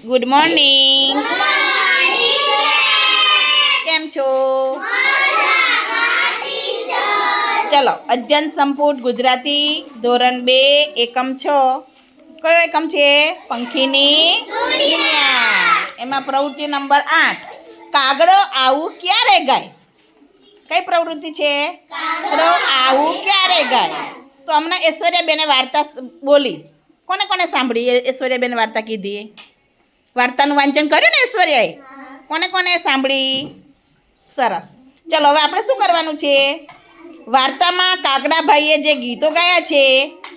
Good morning. કેમ છો? ચલો, અધ્યયન સંપુટ ગુજરાતી ધોરણ 2 એકમ 6. કયો એકમ છે? પંખીની દુનિયા. એમાં પ્રવૃત્તિ નંબર 8, કાગડો આવું ક્યારે ગાય? કઈ પ્રવૃત્તિ છે? કાગડો આવું ક્યારે ગાય? તો હમણાં ઐશ્વર્યાબેને વાર્તા બોલી. કોને કોને સાંભળી ઐશ્વર્યાબેને વાર્તા કીધી? વાર્તાનું વાંચન કર્યું ને ઐશ્વર્યાએ? કોને કોને સાંભળી? સરસ. ચલો, હવે આપણે શું કરવાનું છે? વાર્તામાં કાગડાભાઈએ જે ગીતો ગાયા છે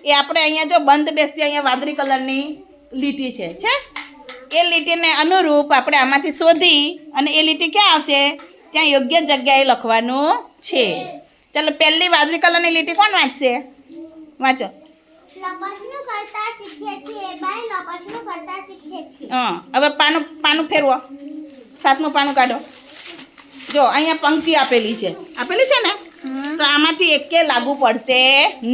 એ આપણે અહીંયા જો બંધ બેસતી અહીંયા વાદળી કલરની લીટી છે એ લીટીને અનુરૂપ આપણે આમાંથી શોધી અને એ લીટી ક્યાં આવશે ત્યાં યોગ્ય જગ્યાએ લખવાનું છે. ચાલો, પહેલી વાદળી કલરની લીટી કોણ વાંચશે? વાંચો. હા, હવે પાનું ફેરવો. 7મું પાનું કાઢો. જો અહીંયા પંક્તિ આપેલી છે ને, તો આમાંથી એકે લાગુ પડશે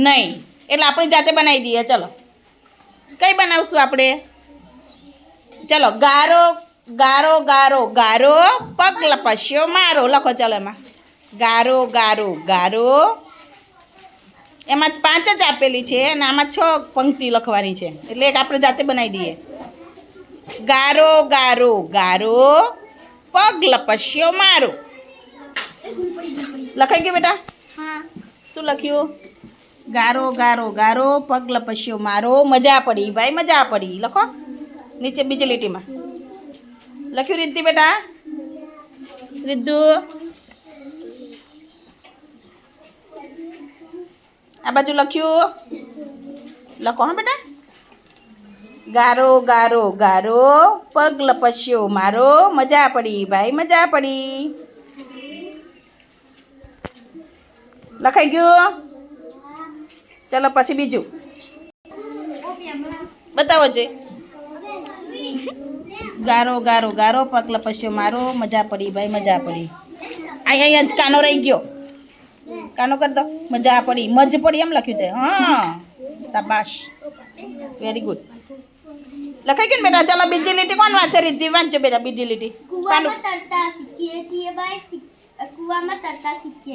નહીં, એટલે આપણે જાતે બનાવી દઈએ. ચલો, કઈ બનાવશું આપણે? ચલો, ગારો ગારો ગારો ગારો પગ લપસ્યો મારો લખો. ચલો, એમાં ગારો ગારો ગારો, એમાં 5 જ આપેલી છે અને આમાં 6 પંક્તિ લખવાની છે, એટલે એક આપણે જાતે બનાવી દઈએ. ગારો ગારો ગારો પગ લપસ્યો મારો. લખાઈ ગયું બેટા? શું લખ્યું? ગારો ગારો ગારો પગ લપસ્યો મારો, મજા પડી ભાઈ, મજા પડી. લખો નીચે બીજી લીટીમાં. લખ્યું રિદ્ધિ બેટા? રિદ્ધુ, આ બાજુ લખ્યું? લખો હા બેટા. ગારો ગારો ગારો પગ લપસ્યો મારો, મજા પડી ભાઈ, મજા પડી. લખાઈ ગયું? ચલો, પછી બીજું બતાવો જોઈએ. ગારો ગારો ગારો પગ લપસ્યો મારો, મજા પડી ભાઈ, મજા પડી. અહીંયા કાનો રહી ગયો, કાનો કરી દો. મજા પડી, મજ પડી એમ લખ્યું છે. હા, શાબાશ, વેરી ગુડ. લખાઈ ગયું ને બેટા? ચાલો, બીજી લીટી કોણ વાંચે? રીતિ વાંચો બેટા બીજી લીટી.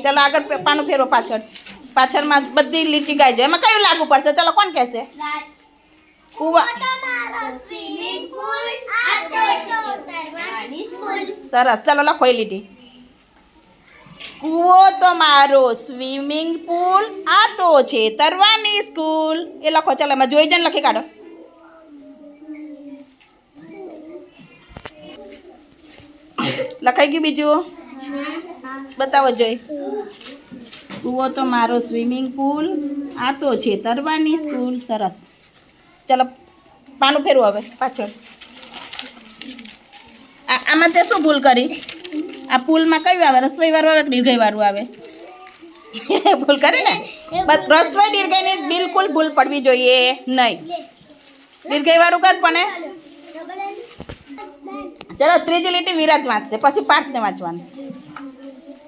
ચાલો, આગળ પાનું ફેરવો. પાછળમાં બધી લીટી ગાઈજો. એમાં કયું લાગુ પડશે? ચલો, કોણ કહેશે? સરસ. ચલો, લખો એ લીટી. કૂવો તો મારો સ્વિમિંગ પુલ, આ તો છે તરવાની સ્કૂલ. એ લખો. ચાલો, એમાં જોઈ જઈને લખી કાઢો. લખાઈ ગયું? બીજું બતાવો જોઈ. કૂવો તો મારો સ્વિમિંગ પુલ, આ તો છે તરવાની સ્કૂલ. સરસ. ચાલો, પાનું ફેરવું હવે પાછળ. આમાં તે શું ભૂલ કરી? આ પુલમાં કયું આવે? રસોઈ વાળું આવે કે દીર્ઘઈ વાળું આવે? ભૂલ કરી ને. બસ રસોઈ દીર્ઘઈની બિલકુલ ભૂલ પડવી જોઈએ નહીં. દીર્ઘઈ વાળું કર પણ. ચલો, ત્રીજી લીટી વિરાજ વાંચશે, પછી પાઠને વાંચવાનું.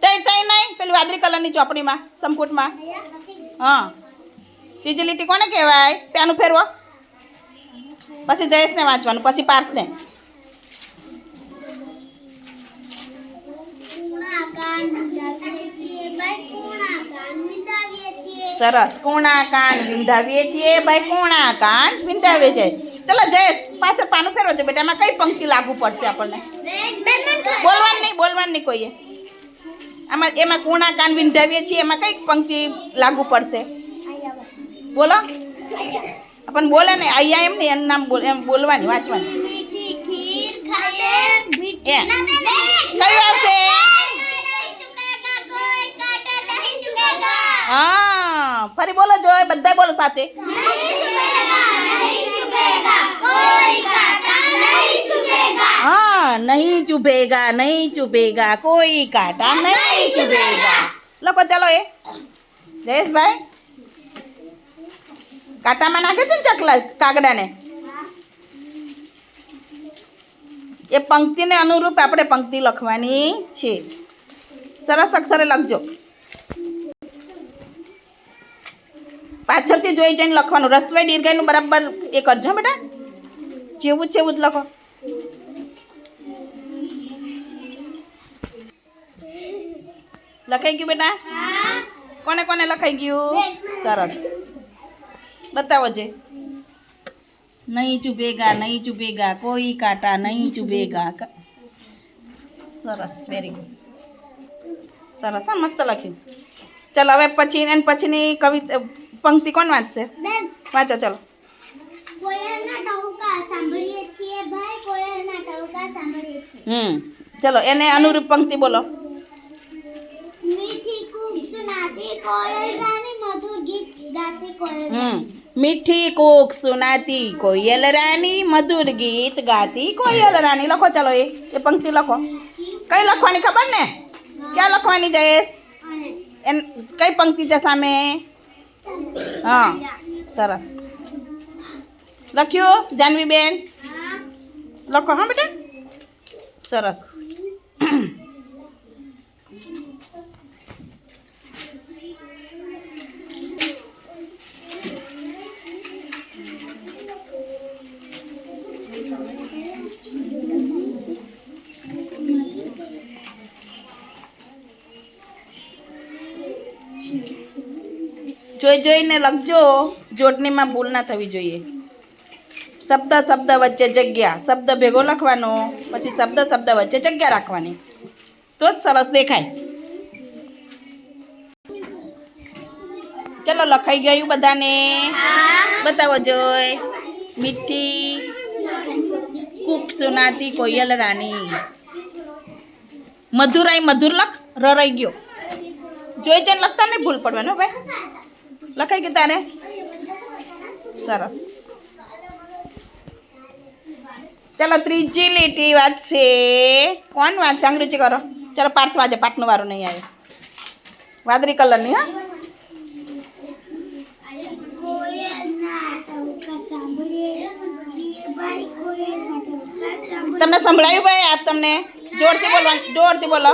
થઈ નહીં પેલી વાદળી કલરની ચોપડીમાં સંપુટમાં. હા, ત્રીજી લીટી કોને કહેવાય? પેનું ફેરવો. પછી જયેશને વાંચવાનું, પછી પાર્થને. સરસ. કુણા કાન વિંધાવીએ છીએ ભાઈ, કુણા કાન વિંધાવીએ છીએ. ચલો જયેશ, પાછળ પાનું ફેરવો છે બેટા. એમાં કઈ પંક્તિ લાગુ પડશે આપણને? બોલવાનું નહીં કોઈએ. એમાં કુણા કાન વિંધાવીએ છીએ, એમાં કઈ પંક્તિ લાગુ પડશે? બોલો. આપણને બોલે ને અહીંયા એમ નહીં, એનું નામ એમ બોલવાની, વાંચવાની. કયું આવશે? હા, ફરી બોલો જોય, બધા બોલો સાથે. हाँ, नहीं चुभेगा नहीं चुभेगा कोई कांटा नहीं चुभेगा. લખો. ચલો, એ જયેશભાઈ કાંટામાં નાખે છે ને ચકલા કાગડાને, એ પંક્તિને અનુરૂપ આપણે પંક્તિ લખવાની છે. સરસ અક્ષરે લખજો. પાછળથી જોઈ જઈને લખવાનું. રસવાઈ દીર્ઘાઈનું બરાબર એ કરજો બેટા, જેવું છે એવું જ લખો. લખાઈ ગયું બેટા? કોને કોને લખાઈ ગયું? સરસ. બતાવો જે. નહીં ચૂભેગા કોઈ કાંટા નહીં ચૂભેગા. સરસ, વેરી ગુડ. સરસ, હા, મસ્ત લખ્યું. ચલો હવે પછીની કવિતા પંક્તિ કોણ વાંચશે? વાંચો ચલો. કોયલના ટહુકા સાંભળીએ છીએ ભાઈ, કોયલના ટહુકા સાંભળીએ છીએ. ચલો એને અનુરૂપ પંક્તિ બોલો. મીઠી કૂક સુનાતી કોયલ રાની, મધુર ગીત ગાતી કોયલ. મીઠી કૂક સુનાતી કોયલ રાની, મધુર ગીત ગાતી કોયલ રાની. લખો ચલો એ પંક્તિ લખો. કઈ લખવાની ખબર ને? ક્યાં લખવાની જયેશ? કઈ પંક્તિ છે સામે? હા, સરસ. લખ્યું જાનવીબેન? લખો હા બેટા. સરસ. જોઈને લખજો, જોડણીમાં ભૂલ ના થવી જોઈએ. શબ્દ વચ્ચે જગ્યા, શબ્દ ભેગો લખવાનો, પછી શબ્દ વચ્ચે જગ્યા રાખવાની, તો જ સરસ દેખાય. ચલો લખાઈ ગયું બધાને? બતાવો જોઈ. મીઠી કૂક સુનાતી કોયલ રાની. મધુર લખ, રરાઈ ગયો. જોઈ જઈને લખતા નહીં ભૂલ પડવાનું ભાઈ. લખાઈ ગયું તારે? સરસ. ચલો ત્રીજી લીટી વાંચશે. કોણ વાંચશે? અંગ્રેજી કરો. ચલો પાર્થ વાંચે. પાઠનું વારું નહીં આવ્યો. વાદળી કલરની. હા, તમને સંભળાયું ભાઈ? આપ તમને જોરથી બોલો.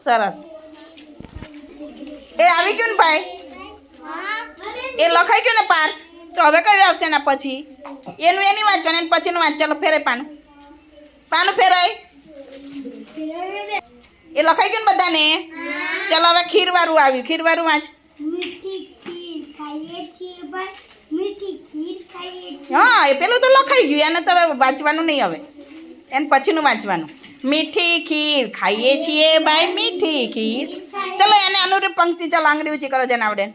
સરસ. એ આવી ગયું ને ભાઈ? એ લખાઈ ગયું ને પાર્થ? તો હવે કયું આવશે એના પછી? એની વાંચવાનું, એની પછીનું વાંચ. ચાલો ફેરાય પાનું ફેરાય. એ લખાઈ ગયું ને બધાને? ચાલો હવે ખીરવાળું આવ્યું. ખીરવાળું વાંચ. હા, એ પેલું તો લખાઈ ગયું. એને તો હવે વાંચવાનું નહીં. હવે એને પછીનું વાંચવાનું. મીઠી ખીર ખાઈએ છીએ ભાઈ, મીઠી ખીર. ચલો એને અનુરૂપ પંક્તિ. ચાલો આંગળી ઊંચી કરો જેને આવડે.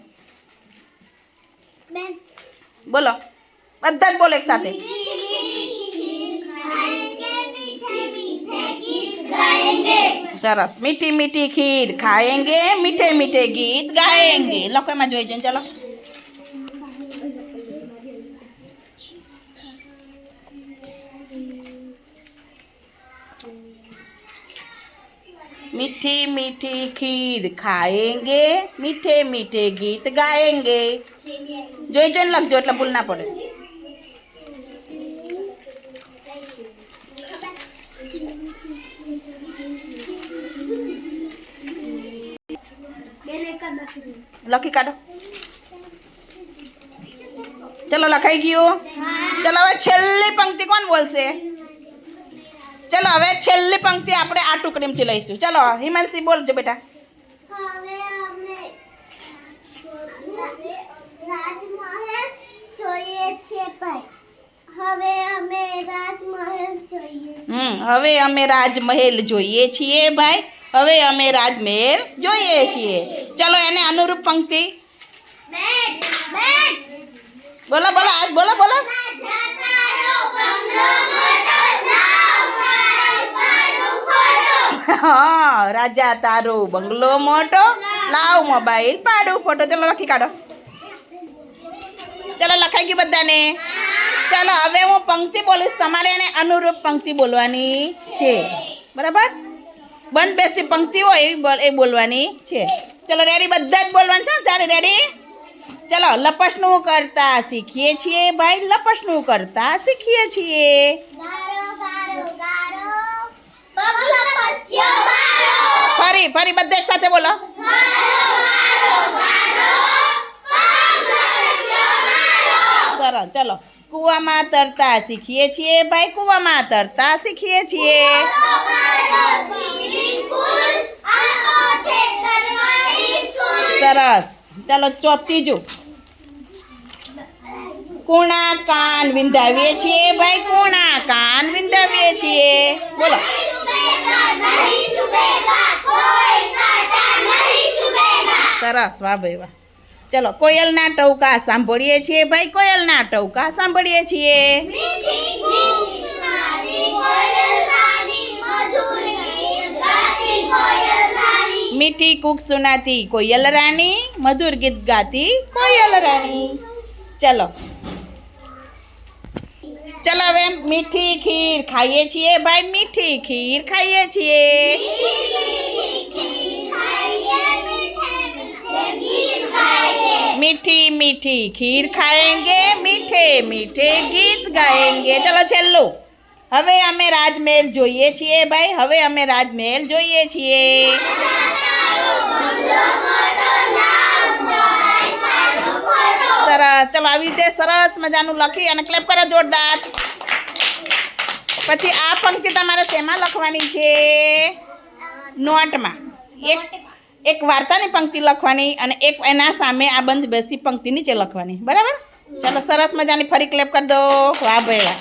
બોલો, બધા જ બોલો એક સાથે. સરસ. મીઠી મીઠી ખીર ખાएंगे, મીઠે મીઠે ગીત ગાएंगे. લખો એમાં જોઈ જઈને. ચલો मीठी मीठी खीर खाएंगे, मीठे मीठे गीत गाएंगे. જોઈ જોઈને લખજો એટલે ભૂલ ના પડે. લખી કાઢો. ચલો લખાઈ ગયું. ચલો હવે છેલ્લી પંક્તિ કોણ બોલશે? ચલો હવે છેલ્લી પંક્તિ આપણે આ ટુકડીમાંથી લઈશું. ચલો હિમાંશી બોલજો બેટા. હવે અમે રાજમહેલ જોઈએ છીએ ભાઈ. હવે અમે રાજમહેલ જોઈએ છીએ. ચલો એને અનુરૂપ પંક્તિ બોલો. આજ બોલો. હા, રાજા તારો બંગલો મોટો, લાવ મોબાઈલ પાડું ફોટો. ચલો લખી કાઢો. ચલો લખાઈ ગયું બધાને? ચલો હવે હું પંક્તિ બોલીશ, તમારે એને અનુરૂપ પંક્તિ બોલવાની છે. બરાબર? બંધ બેસતી પંક્તિ હોય એ બોલવાની છે. ચલો રેડી? બધા જ બોલવાનું છે. ચાલો રેડી? ચલો લપસણું કરતા શીખીએ છીએ ભાઈ, લપસણું કરતા શીખીએ છીએ. ફરી બધા એક સાથે બોલો. સરસ. ચલો કૂવામાં તરતા શીખીએ છીએ ભાઈ, કૂવામાં તરતા શીખીએ છીએ. સરસ. ચાલો ત્રીજું. કૂણા કાન વિંધાવીએ છીએ ભાઈ, કૂણા કાન વિંધાવીએ છીએ. બોલો. સરસ, વાહ ભાઈ વાહ. ચલો કોયલના ટહુકા સાંભળીએ છીએ ભાઈ, કોયલના ટહુકા સાંભળીએ છીએ. મીઠી કૂક સુનાતી કોયલ રાની, મધુર ગીત ગાતી કોયલ રાની. ચલો ચલો હવે મીઠી ખીર ખાઈએ છીએ ભાઈ, મીઠી ખીર ખાઈએ છીએ. मीठी मीठी खीर खाएंगे, मीठे मीठे गीत गाएंगे. चलो छेल्लुं. હવે અમે રાજમહેલ જોઈએ છીએ ભાઈ, હવે અમે રાજમહેલ જોઈએ છીએ. સરસ. ચલો આવી રીતે સરસ મજાનું લખી અને ક્લેપ કરો જોરદાર. પછી આ પંક્તિ તમારે શેમાં લખવાની છે? નોટમાં. એક વાર્તાની પંક્તિ લખવાની અને એક એના સામે આ બંધ બેસી પંક્તિ નીચે લખવાની. બરાબર? ચાલો સરસ મજાની ફરી ક્લેપ કરી દો. વાહ ભાઈ વાહ.